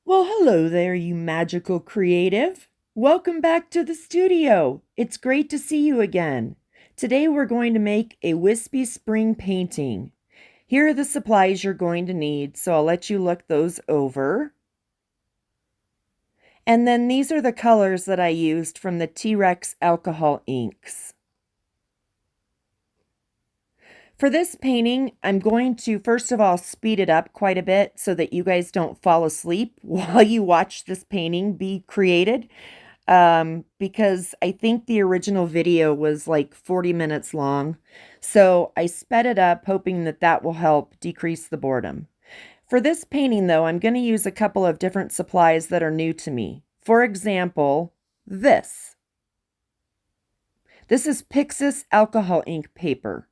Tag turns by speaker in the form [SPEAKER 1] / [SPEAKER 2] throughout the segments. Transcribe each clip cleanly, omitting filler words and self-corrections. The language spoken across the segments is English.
[SPEAKER 1] Well, hello there, you magical creative. Welcome back to the studio. It's great to see you again. Today we're going to make a wispy spring painting. Here are the supplies you're going to need, so I'll let you look those over. And then these are the colors that I used from the T-Rex alcohol inks. For this painting, I'm going to first of all speed it up quite a bit so that you guys don't fall asleep while you watch this painting be created. Because I think the original video was like 40 minutes long. So I sped it up, hoping that that will help decrease the boredom. For this painting, though, I'm going to use a couple of different supplies that are new to me. For example, this. This is Pixis alcohol ink paper.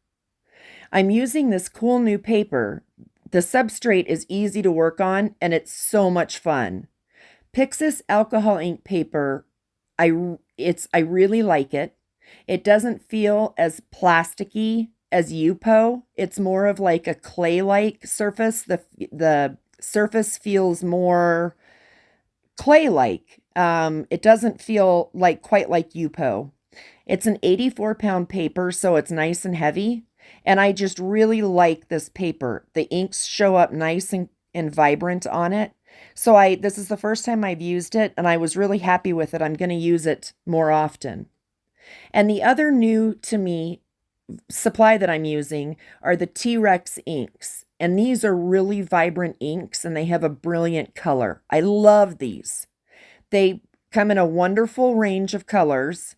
[SPEAKER 1] I'm using this cool new paper. The substrate is easy to work on, and it's so much fun. Pixis alcohol ink paper, I really like it. It doesn't feel as plasticky as Yupo. It's more of like a clay-like surface. The surface feels more clay-like. It doesn't feel quite like Yupo. It's an 84-pound paper, so it's nice and heavy. And I just really like this paper. The inks show up nice and vibrant on it. So this is the first time I've used it, and I was really happy with it. I'm going to use it more often. And the other new to me supply that I'm using are the T-Rex inks. And these are really vibrant inks, and they have a brilliant color. I love these. They come in a wonderful range of colors,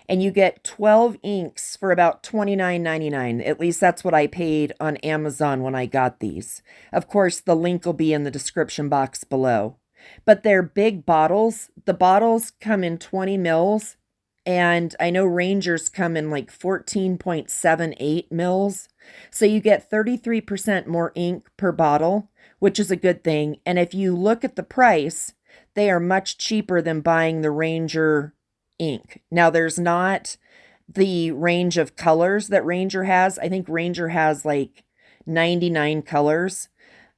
[SPEAKER 1] and you get 12 inks for about $29.99. At least that's what I paid on Amazon when I got these. Of course, the link will be in the description box below. But they're big bottles. The bottles come in 20 mils, and I know Rangers come in like 14.78 mils. So you get 33% more ink per bottle, which is a good thing. And if you look at the price, they are much cheaper than buying the Ranger ink. Now, there's not the range of colors that Ranger has. I think Ranger has like 99 colors,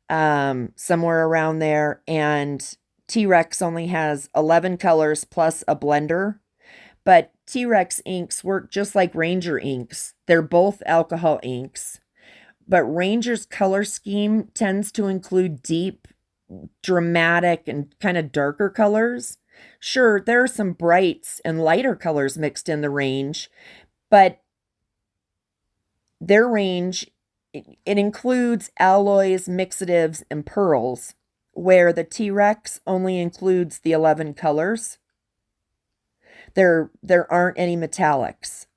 [SPEAKER 1] somewhere around there. And T-Rex only has 11 colors plus a blender. But T-Rex inks work just like Ranger inks. They're both alcohol inks. But Ranger's color scheme tends to include deep, dramatic, and kind of darker colors. Sure, there are some brights and lighter colors mixed in the range, but their range, it includes alloys, mixatives, and pearls, where the T-Rex only includes the 11 colors. There aren't any metallics.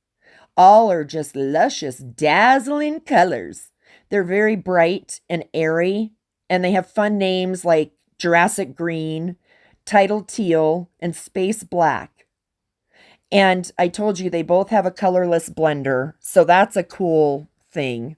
[SPEAKER 1] All are just luscious, dazzling colors. They're very bright and airy, and they have fun names like Jurassic Green, Tidal Teal, and Space Black. And I told you they both have a colorless blender, so that's a cool thing.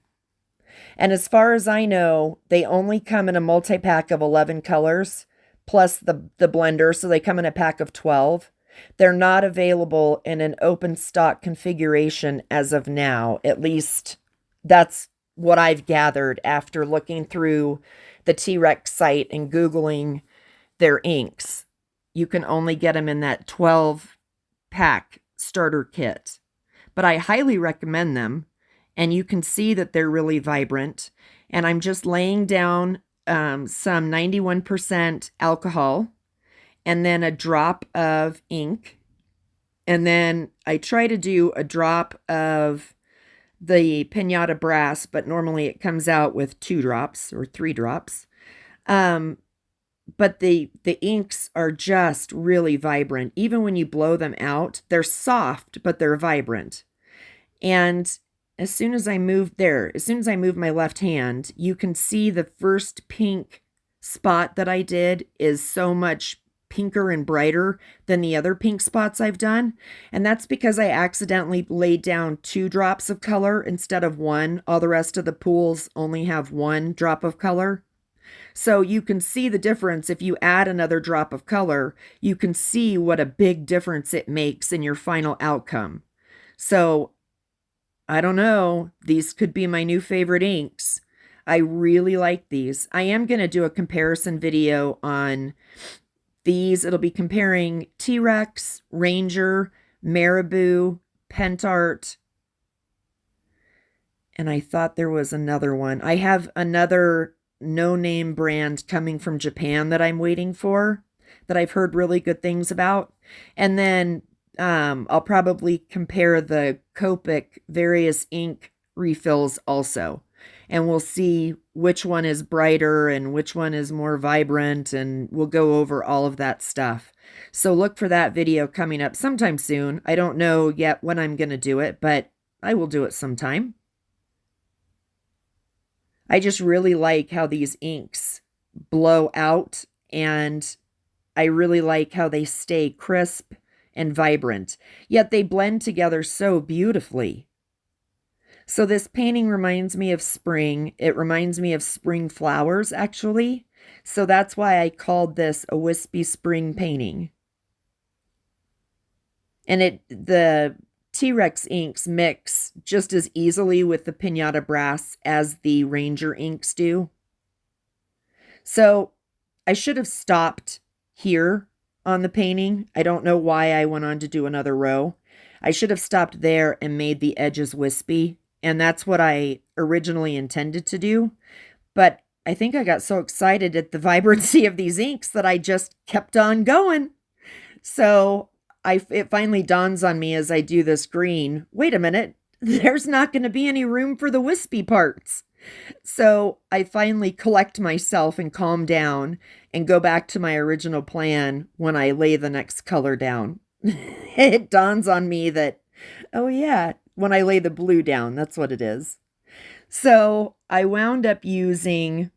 [SPEAKER 1] And as far as I know, they only come in a multi-pack of 11 colors, plus the blender, so they come in a pack of 12. They're not available in an open stock configuration as of now. At least that's what I've gathered after looking through the T-Rex site and Googling their inks. You can only get them in that 12-pack starter kit. But I highly recommend them, and you can see that they're really vibrant. And I'm just laying down some 91% alcohol, and then a drop of ink. And then I try to do a drop of the Pinata Brass, but normally it comes out with 2 drops or 3 drops. But the inks are just really vibrant. Even when you blow them out, they're soft, but they're vibrant. And as soon as I move my left hand, you can see the first pink spot that I did is so much pinker and brighter than the other pink spots I've done. And that's because I accidentally laid down 2 drops of color instead of 1. All the rest of the pools only have 1 drop of color. So you can see the difference. If you add another drop of color, you can see what a big difference it makes in your final outcome. So I don't know. These could be my new favorite inks. I really like these. I am going to do a comparison video on these. It'll be comparing T-Rex, Ranger, Marabou, Pentart, and I thought there was another one. I have another no-name brand coming from Japan that I'm waiting for, that I've heard really good things about. And then I'll probably compare the Copic various ink refills also. And we'll see which one is brighter and which one is more vibrant, and we'll go over all of that stuff. So look for that video coming up sometime soon. I don't know yet when I'm going to do it, but I will do it sometime. I just really like how these inks blow out, and I really like how they stay crisp and vibrant, yet they blend together so beautifully. So this painting reminds me of spring. It reminds me of spring flowers, actually. So that's why I called this a wispy spring painting. And the T-Rex inks mix just as easily with the Pinata Brass as the Ranger inks do. So I should have stopped here on the painting. I don't know why I went on to do another row. I should have stopped there and made the edges wispy. And that's what I originally intended to do. But I think I got so excited at the vibrancy of these inks that I just kept on going. So it finally dawns on me as I do this green, wait a minute, there's not going to be any room for the wispy parts. So I finally collect myself and calm down and go back to my original plan when I lay the next color down. It dawns on me that, oh yeah, when I lay the blue down, that's what it is. So I wound up using,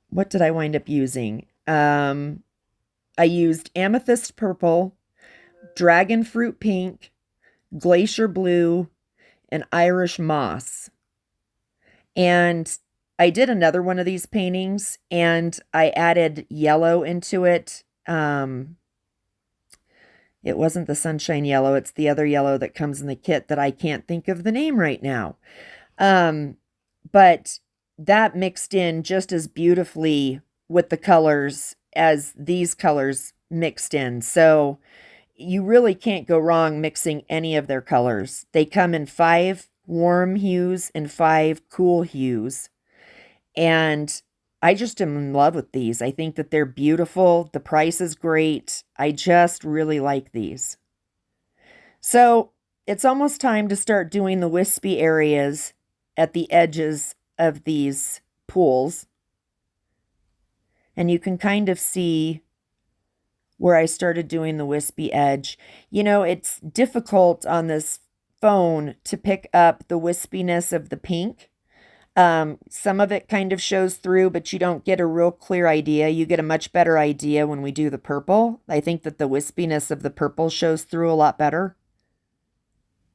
[SPEAKER 1] what did I wind up using? I used amethyst purple, dragon fruit pink, glacier blue, and Irish moss. And I did another one of these paintings, and I added yellow into it. It wasn't the sunshine yellow. It's the other yellow that comes in the kit that I can't think of the name right now. But that mixed in just as beautifully with the colors as these colors mixed in. So you really can't go wrong mixing any of their colors. They come in 5 warm hues and 5 cool hues. And I just am in love with these. I think that they're beautiful. The price is great. I just really like these. So it's almost time to start doing the wispy areas at the edges of these pools. And you can kind of see where I started doing the wispy edge. You know, it's difficult on this phone to pick up the wispiness of the pink. Some of it kind of shows through, but you don't get a real clear idea. You get a much better idea when we do the purple. I think that the wispiness of the purple shows through a lot better.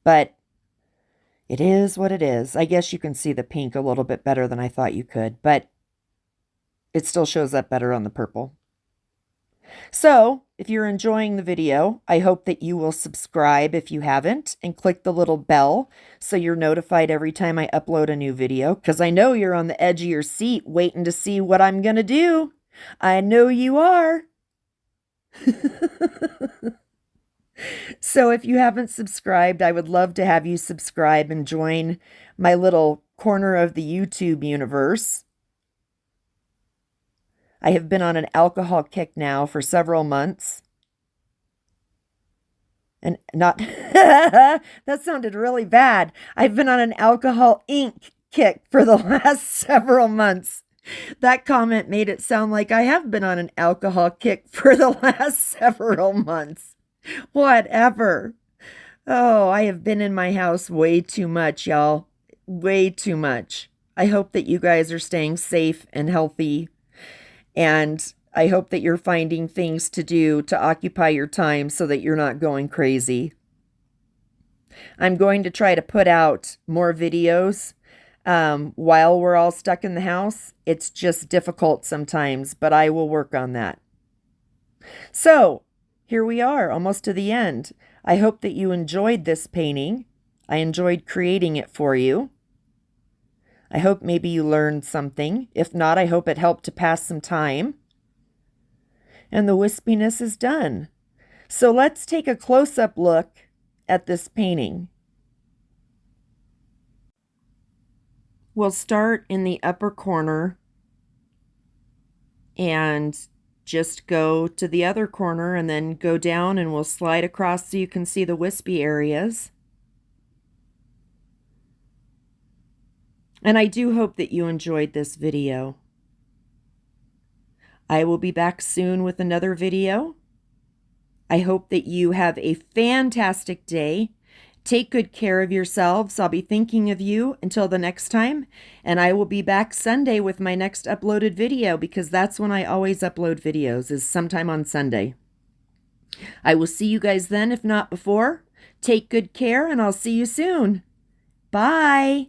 [SPEAKER 1] But it is what it is. I guess you can see the pink a little bit better than I thought you could, but it still shows up better on the purple. So, if you're enjoying the video, I hope that you will subscribe if you haven't and click the little bell so you're notified every time I upload a new video, because I know you're on the edge of your seat waiting to see what I'm going to do. I know you are. So if you haven't subscribed, I would love to have you subscribe and join my little corner of the YouTube universe. I have been on an alcohol kick now for several months. And not, that sounded really bad. I've been on an alcohol ink kick for the last several months. That comment made it sound like I have been on an alcohol kick for the last several months. Whatever. Oh, I have been in my house way too much, y'all. Way too much. I hope that you guys are staying safe and healthy. And I hope that you're finding things to do to occupy your time so that you're not going crazy. I'm going to try to put out more videos while we're all stuck in the house. It's just difficult sometimes, but I will work on that. So, here we are, almost to the end. I hope that you enjoyed this painting. I enjoyed creating it for you. I hope maybe you learned something. If not, I hope it helped to pass some time. And the wispiness is done. So let's take a close-up look at this painting. We'll start in the upper corner and just go to the other corner and then go down, and we'll slide across so you can see the wispy areas. And I do hope that you enjoyed this video. I will be back soon with another video. I hope that you have a fantastic day. Take good care of yourselves. I'll be thinking of you until the next time. And I will be back Sunday with my next uploaded video, because that's when I always upload videos, is sometime on Sunday. I will see you guys then, if not before. Take good care, and I'll see you soon. Bye.